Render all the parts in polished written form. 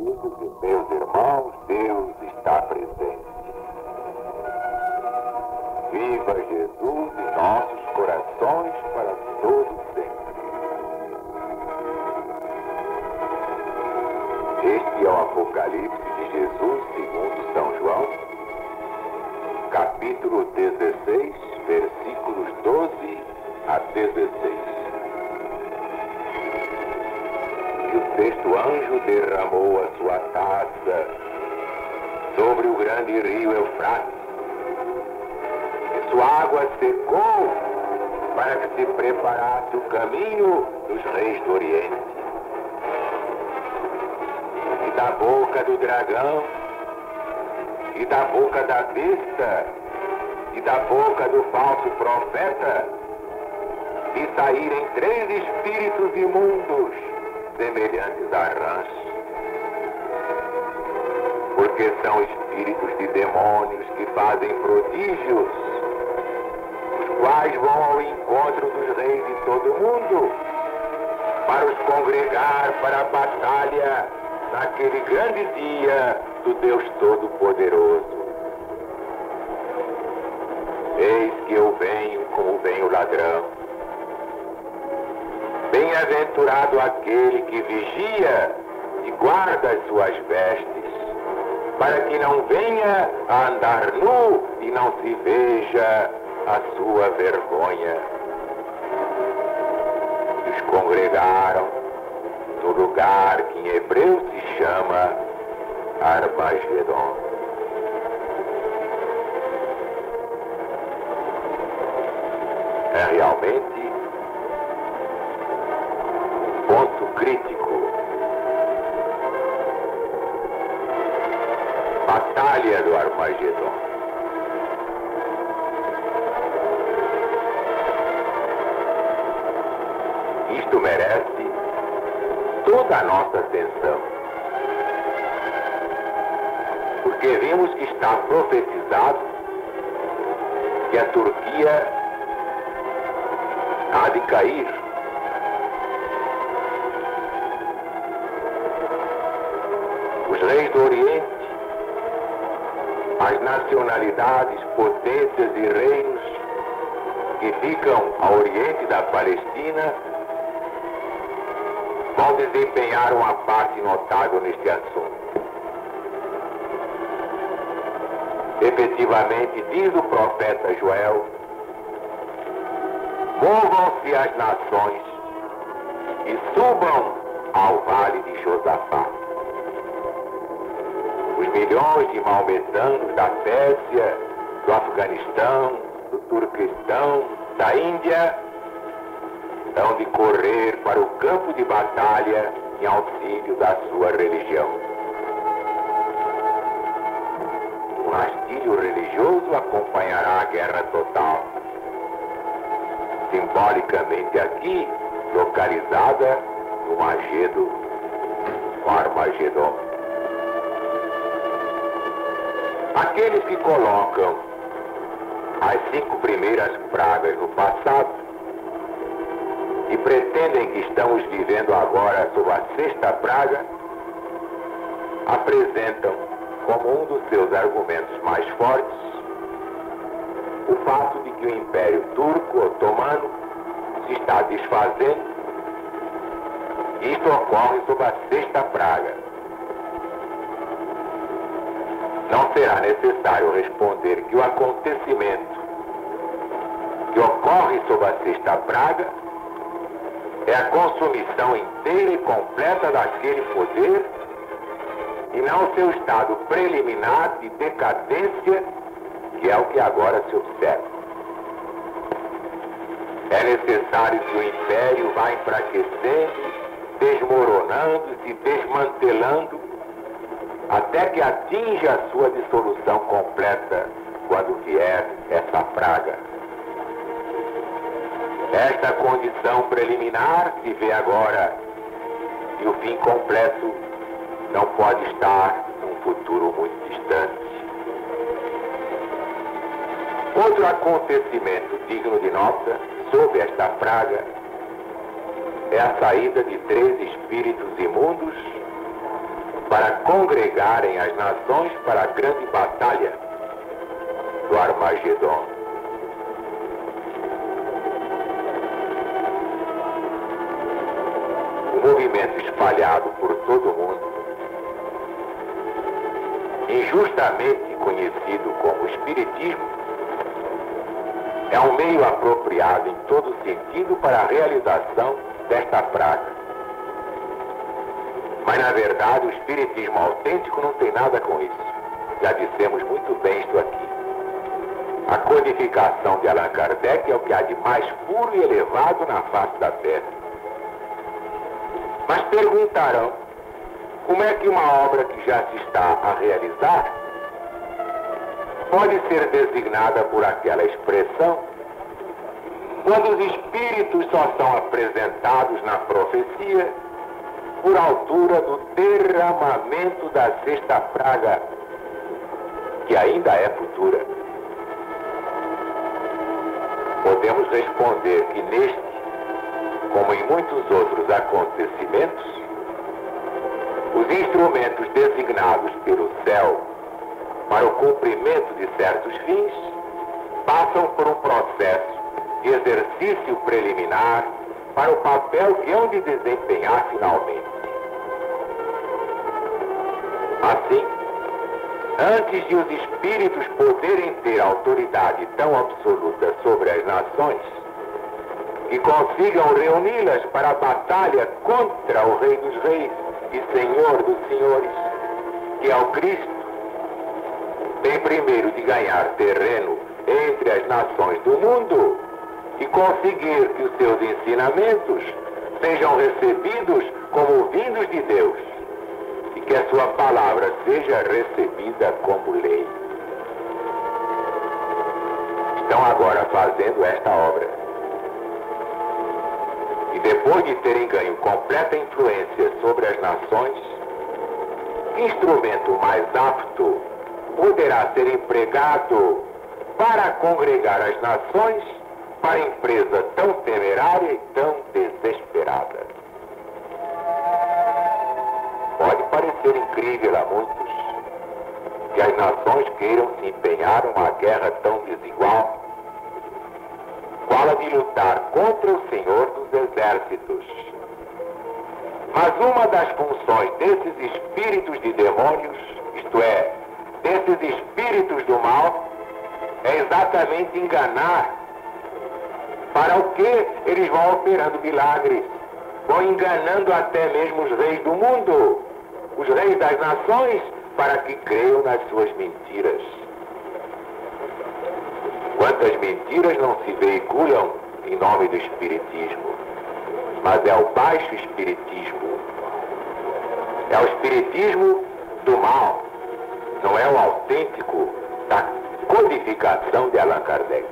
amigos e meus irmãos, Deus está presente. Viva Jesus em nossos corações para todo sempre. Este é o Apocalipse de Jesus segundo São João, capítulo 16, versículos 12 a 16. E o sexto anjo derramou a sua taça sobre o grande rio Eufrates, e sua água secou para que se preparasse o caminho dos reis do Oriente. E da boca do dragão, e da boca da besta, e da boca do falso profeta, e saírem 3 espíritos imundos, semelhantes a rãs, porque são espíritos de demônios que fazem prodígios, os quais vão ao encontro dos reis de todo o mundo, para os congregar para a batalha naquele grande dia do Deus Todo-Poderoso. Eis que eu venho como vem o ladrão. Bem-aventurado aquele que vigia e guarda as suas vestes, para que não venha a andar nu e não se veja a sua vergonha. E os congregaram no lugar que em hebreu se chama Armagedon. É realmente ponto crítico. Batalha do Armagedon. Isto merece toda a nossa atenção, porque vimos que está profetizado que a Turquia há de cair. Os reis do Oriente, as nacionalidades, potências e reinos que ficam ao oriente da Palestina vão desempenhar uma parte notável neste assunto. Efetivamente, diz o profeta Joel, movam-se as nações e subam ao vale de Josafá. Os milhões de maometanos da Pérsia, do Afeganistão, do Turquestão, da Índia, hão de correr para o campo de batalha em auxílio da sua religião. O rastilho religioso acompanhará a guerra total, simbolicamente aqui localizada no Magedo, o Armagedon. Aqueles que colocam as 5 primeiras pragas no passado e pretendem que estamos vivendo agora sob a 6ª praga, apresentam como um dos seus argumentos mais fortes o fato de que o Império Turco Otomano se está desfazendo, e isto ocorre sob a 6ª praga. Não será necessário responder que o acontecimento que ocorre sob a 6ª praga é a consumição inteira e completa daquele poder e não seu estado preliminar de decadência, que é o que agora se observa. É necessário que o império vá enfraquecendo, desmoronando, se desmantelando, até que atinja a sua dissolução completa quando vier essa praga. Esta condição preliminar se vê agora, e o fim completo não pode estar num futuro muito distante. Outro acontecimento digno de nota sob esta praga é a saída de 3 espíritos imundos para congregarem as nações para a grande batalha do Armagedon. Um movimento espalhado por todo o mundo, injustamente conhecido como Espiritismo, é um meio apropriado em todo sentido para a realização desta praga. Mas, na verdade, o Espiritismo autêntico não tem nada com isso. Já dissemos muito bem isto aqui. A codificação de Allan Kardec é o que há de mais puro e elevado na face da Terra. Mas perguntarão, como é que uma obra que já se está a realizar pode ser designada por aquela expressão, quando os espíritos só são apresentados na profecia por altura do derramamento da sexta praga, que ainda é futura? Podemos responder que neste, como em muitos outros acontecimentos, os instrumentos designados pelo céu para o cumprimento de certos fins passam por um processo de exercício preliminar para o papel que hão de desempenhar finalmente. Assim, antes de os espíritos poderem ter autoridade tão absoluta sobre as nações, que consigam reuni-las para a batalha contra o Rei dos Reis e Senhor dos Senhores, que é o Cristo, tem primeiro de ganhar terreno entre as nações do mundo e conseguir que os seus ensinamentos sejam recebidos como vindos de Deus e que a sua palavra seja recebida como lei. Estão agora fazendo esta obra. E depois de terem ganho completa influência sobre as nações, que instrumento mais apto poderá ser empregado para congregar as nações para empresa tão temerária e tão desesperada? Pode parecer incrível a muitos que as nações queiram se empenhar numa guerra tão desigual, qual a de lutar contra o Senhor dos Exércitos. Mas uma das funções desses espíritos de demônios, isto é, desses espíritos do mal, é exatamente enganar. Para o que eles vão operando milagres? Vão enganando até mesmo os reis do mundo, os reis das nações, para que creiam nas suas mentiras. Quantas mentiras não se veiculam em nome do Espiritismo? Mas é o baixo Espiritismo. É o Espiritismo do mal. Não é o autêntico da codificação de Allan Kardec.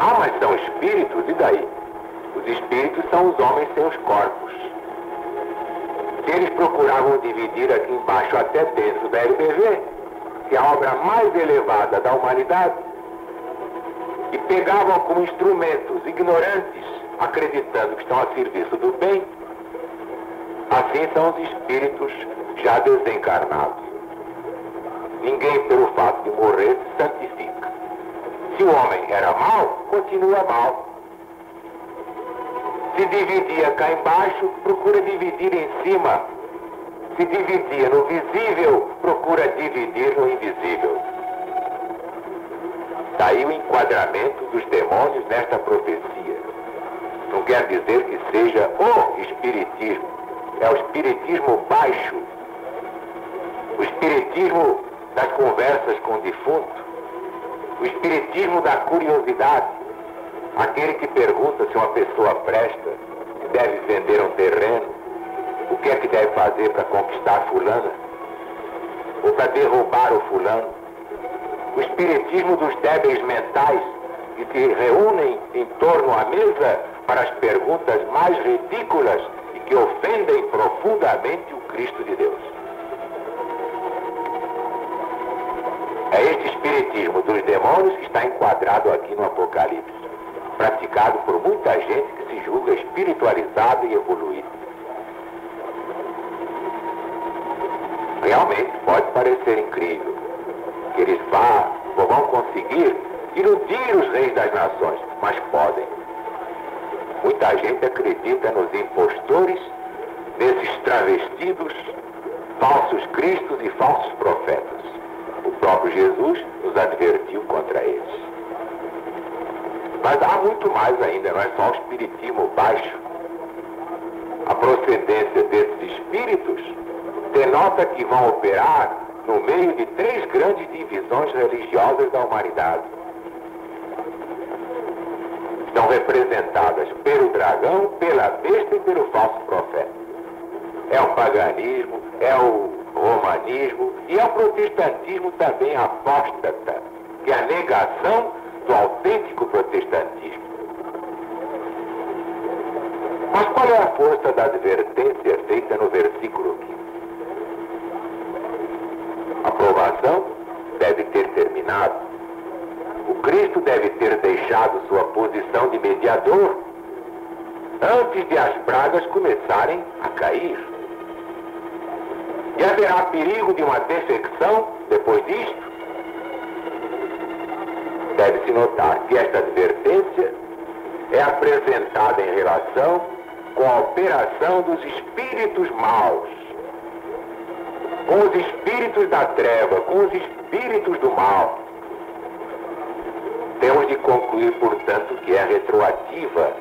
Ah, mas são espíritos? E daí? Os espíritos são os homens sem os corpos. Se eles procuravam dividir aqui embaixo até dentro da LBV, que é a obra mais elevada da humanidade, e pegavam como instrumentos ignorantes, acreditando que estão a serviço do bem, assim são os espíritos já desencarnados. Ninguém, pelo fato de morrer, se santifica. Se o homem era mau, continua mau. Se dividia cá embaixo, procura dividir em cima. Se dividia no visível, procura dividir no invisível. Daí o enquadramento dos demônios nesta profecia. Não quer dizer que seja o espiritismo. É o espiritismo baixo. O espiritismo das conversas com o defunto. O espiritismo da curiosidade. Aquele que pergunta se uma pessoa presta, se deve vender um terreno, o que é que deve fazer para conquistar fulana, ou para derrubar o fulano. O espiritismo dos débeis mentais, que se reúnem em torno à mesa para as perguntas mais ridículas e que ofendem profundamente o Cristo de Deus. É este espiritismo dos demônios que está enquadrado aqui no Apocalipse, praticado por muita gente que se julga espiritualizada e evoluída. Realmente pode parecer incrível que eles vão conseguir iludir os reis das nações, mas podem. Muita gente acredita nos impostores, nesses travestidos, falsos cristos e falsos profetas. O próprio Jesus nos advertiu contra eles. Mas há muito mais ainda, não é só o espiritismo baixo. A procedência desses espíritos denota que vão operar no meio de 3 grandes divisões religiosas da humanidade. Estão representadas pelo dragão, pela besta e pelo falso profeta. É o paganismo, é o romanismo e é o protestantismo também apóstata, que é a negação do autêntico protestantismo. Mas qual é a força da advertência feita no versículo 15? A provação deve ter terminado. O Cristo deve ter deixado sua posição de mediador antes de as pragas começarem a cair. E haverá perigo de uma defecção depois disto? Deve-se notar que esta advertência é apresentada em relação com a operação dos espíritos maus, com os espíritos da treva, com os espíritos do mal. Temos de concluir, portanto, que é retroativa,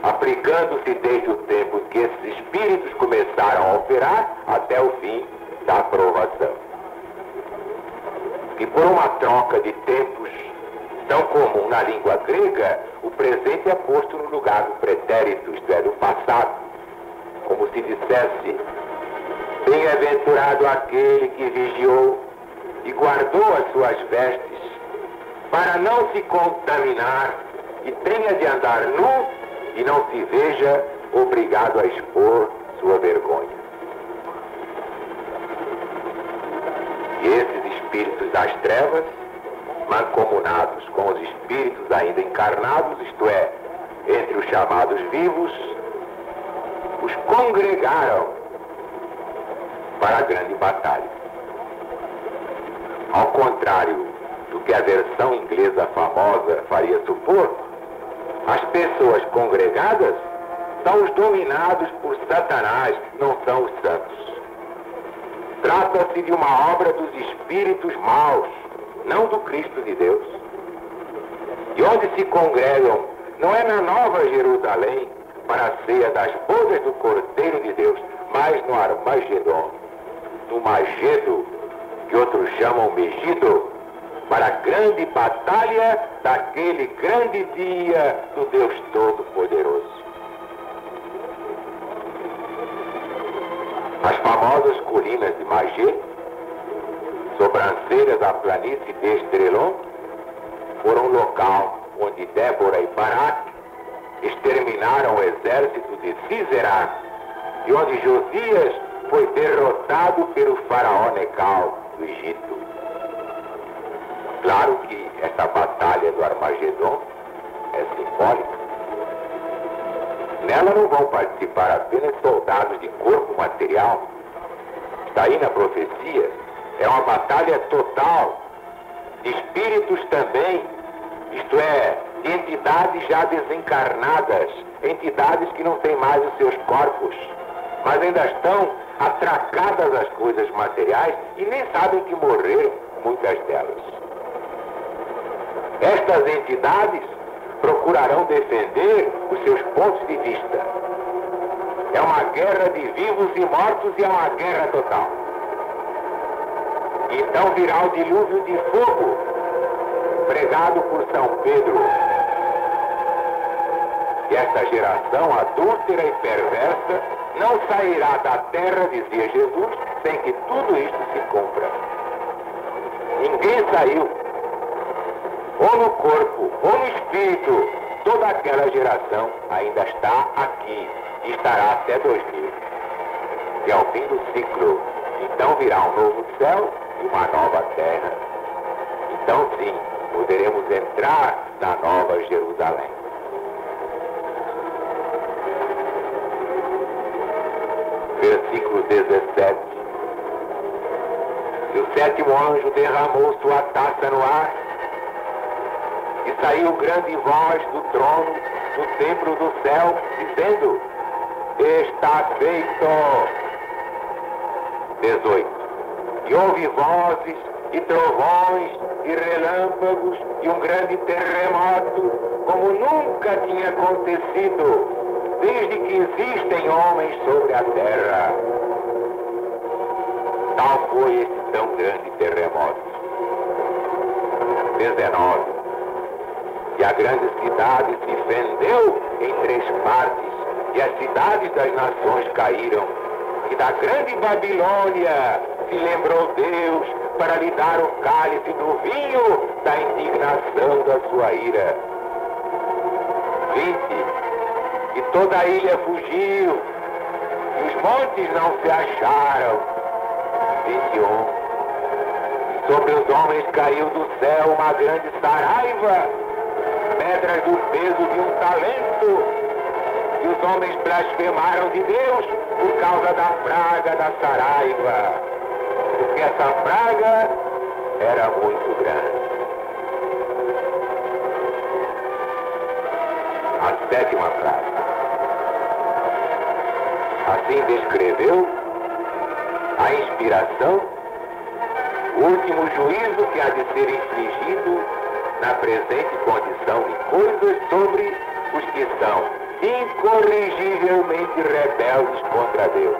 aplicando-se desde o tempo que esses espíritos começaram a operar até o fim da aprovação. E por uma troca de tempos tão comum na língua grega, o presente é posto no lugar do pretérito, isto é, do passado, como se dissesse: bem-aventurado aquele que vigiou e guardou as suas vestes, para não se contaminar e tenha de andar nu e não se veja obrigado a expor sua vergonha. E esses espíritos das trevas, mancomunados com os espíritos ainda encarnados, isto é, entre os chamados vivos, os congregaram para a grande batalha. Ao contrário do que a versão inglesa famosa faria supor, as pessoas congregadas são os dominados por Satanás, não são os santos. Trata-se de uma obra dos espíritos maus, não do Cristo de Deus. E onde se congregam não é na Nova Jerusalém para a ceia das bodas do Cordeiro de Deus, mas no Armagedon, no Magedo, que outros chamam Megido, para a grande batalha daquele grande dia do Deus Todo-Poderoso. As famosas colinas de Magé, sobrancelhas da planície de Estrelon, foram o local onde Débora e Baraque exterminaram o exército de Císera e onde Josias foi derrotado pelo faraó Necal do Egito. Claro que esta batalha do Armagedon é simbólica. Nela não vão participar apenas soldados de corpo material. Está aí na profecia. É uma batalha total de espíritos também, isto é, de entidades já desencarnadas, entidades que não têm mais os seus corpos, mas ainda estão atracadas às coisas materiais e nem sabem que morreram, muitas delas. Estas entidades procurarão defender os seus pontos de vista. É uma guerra de vivos e mortos e é uma guerra total. Então virá o dilúvio de fogo, pregado por São Pedro. E esta geração adúltera e perversa não sairá da terra, dizia Jesus, sem que tudo isto se cumpra. Ninguém saiu, ou no corpo, ou no espírito. Toda aquela geração ainda está aqui e estará até 2000. E ao fim do ciclo, então virá um novo céu e uma nova terra. Então sim, poderemos entrar na Nova Jerusalém. Versículo 17. sétimo anjo derramou sua taça no ar e saiu grande voz do trono do templo do céu, dizendo: está feito. 18. E houve vozes e trovões e relâmpagos e um grande terremoto, como nunca tinha acontecido desde que existem homens sobre a terra. Tal foi esse tão grande terremoto. 19. E a grande cidade se fendeu em 3 partes, e as cidades das nações caíram. E da grande Babilônia se lembrou Deus para lhe dar o cálice do vinho da indignação da sua ira. 20. E toda a ilha fugiu, e os montes não se acharam. 21. E sobre os homens caiu do céu uma grande saraiva, pedras do peso de um talento. E os homens blasfemaram de Deus por causa da praga da saraiva, porque essa praga era muito grande. A 7ª frase. Assim descreveu a inspiração, o último juízo que há de ser infligido na presente condição de coisas sobre os que são incorrigivelmente rebeldes contra Deus.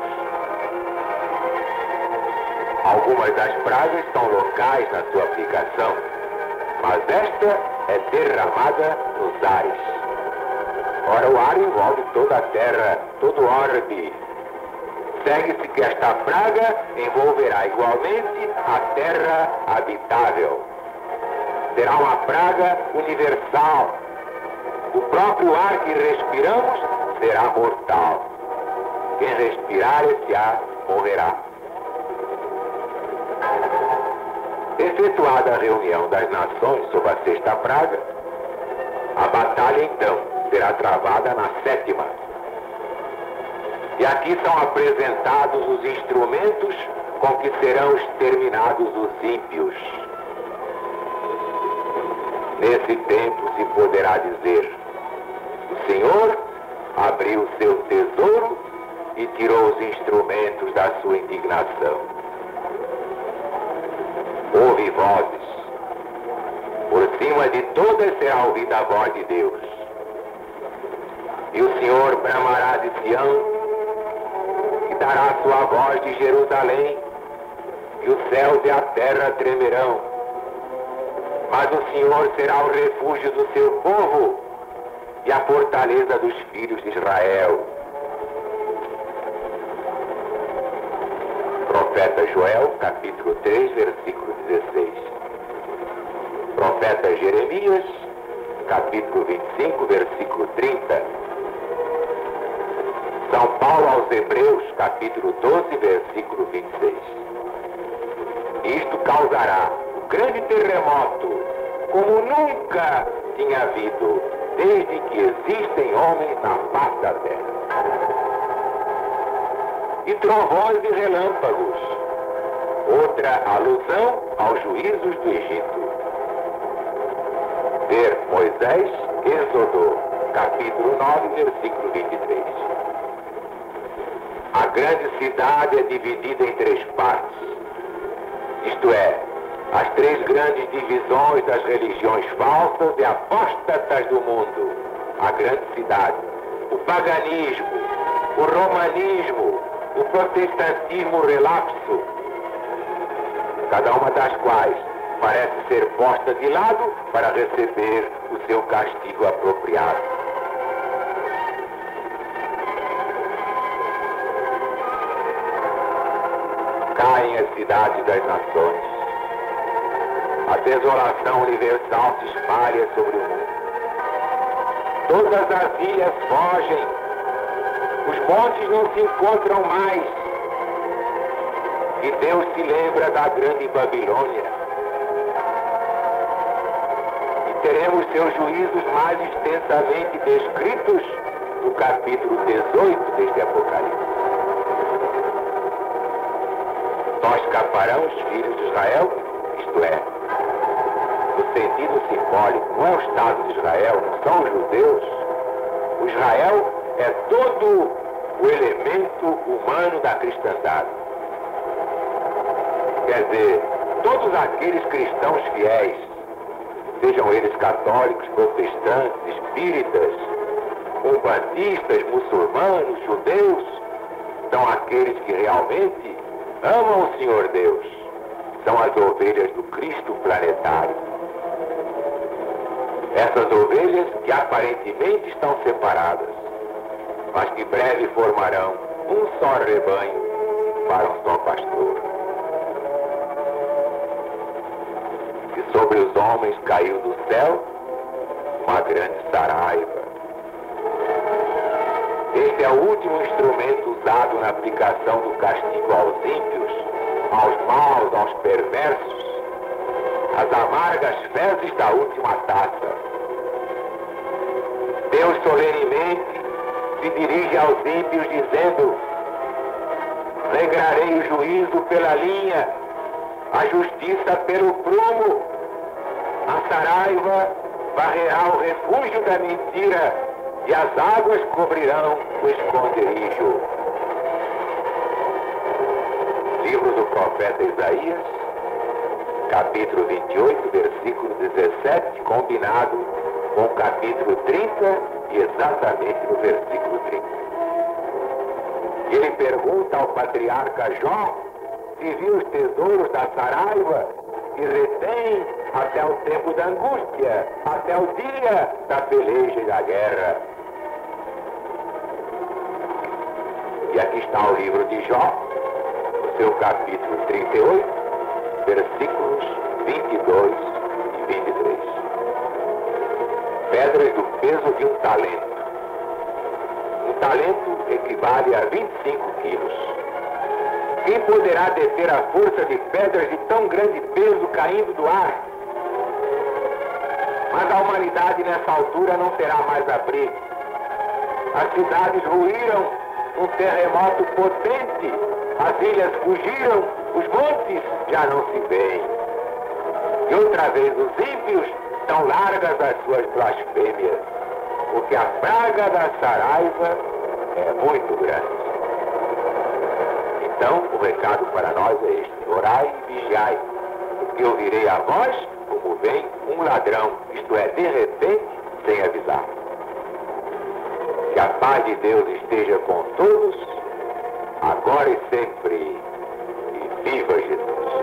Algumas das pragas são locais na sua aplicação, mas esta é derramada nos ares. Ora, o ar envolve toda a terra, todo o orbe. Segue-se que esta praga envolverá igualmente a terra habitável. Será uma praga universal. O próprio ar que respiramos será mortal. Quem respirar esse ar morrerá. Efetuada a reunião das nações sob a 6ª praga, a batalha então será travada na 7ª. E aqui são apresentados os instrumentos com que serão exterminados os ímpios. Nesse tempo se poderá dizer: o Senhor abriu seu tesouro e tirou os instrumentos da sua indignação. Ouve vozes. Por cima de todas será ouvida a voz de Deus. E o Senhor bramará de Sião e dará sua voz de Jerusalém, e os céus e a terra tremerão. Mas o Senhor será o refúgio do seu povo e a fortaleza dos filhos de Israel. Profeta Joel, capítulo 3, versículo 16. Profeta Jeremias, capítulo 25, versículo 30. São Paulo aos Hebreus, capítulo 12, versículo 26. Isto causará um grande terremoto, como nunca tinha havido, desde que existem homens na face da terra. E trovões e relâmpagos, outra alusão aos juízos do Egito. Ver Moisés, Êxodo, capítulo 9, versículo 23. A grande cidade é dividida em 3 partes, isto é, as 3 grandes divisões das religiões falsas e apóstatas do mundo. A grande cidade, o paganismo, o romanismo, o protestantismo relapso, cada uma das quais parece ser posta de lado para receber o seu castigo apropriado. Caem as cidades das nações. A desolação universal se espalha sobre o mundo. Todas as ilhas fogem. Os montes não se encontram mais. E Deus se lembra da grande Babilônia. E teremos seus juízos mais extensamente descritos no capítulo 18 deste Apocalipse. Só escaparão os filhos de Israel, isto é, no sentido simbólico, não é o Estado de Israel, não são os judeus. O Israel é todo o elemento humano da cristandade. Quer dizer, todos aqueles cristãos fiéis, sejam eles católicos, protestantes, espíritas, umbantistas, muçulmanos, judeus, são aqueles que realmente amam o Senhor Deus. São as ovelhas do Cristo planetário. Essas ovelhas que aparentemente estão separadas, mas que breve formarão um só rebanho para um só pastor. E sobre os homens caiu do céu uma grande saraiva. Este é o último instrumento usado na aplicação do castigo aos ímpios, aos maus, aos perversos, as amargas fezes da última taça. Deus solenemente se dirige aos ímpios dizendo: regrarei o juízo pela linha, a justiça pelo prumo, a saraiva varrerá o refúgio da mentira e as águas cobrirão o esconderijo. Livro do profeta Isaías, capítulo 28, versículo 17, combinado com o capítulo 30 e exatamente no versículo 30. Ele pergunta ao patriarca Jó se viu os tesouros da saraiva e retém até o tempo da angústia, até o dia da peleja e da guerra. E aqui está o livro de Jó, no seu capítulo 38, versículos 22 e 23. Pedras do peso de um talento. Um talento equivale a 25 quilos. Quem poderá deter a força de pedras de tão grande peso caindo do ar? Mas a humanidade nessa altura não terá mais abrigo. As cidades ruíram, um terremoto potente, as ilhas fugiram, os montes já não se veem. E outra vez os ímpios tão largas as suas blasfêmias, porque a praga da saraiva é muito grande. Então, o recado para nós é este: orai e vigiai, porque eu virei a vós como vem um ladrão, isto é, de repente, sem avisar. Que a paz de Deus esteja com todos, agora e sempre, e viva Jesus!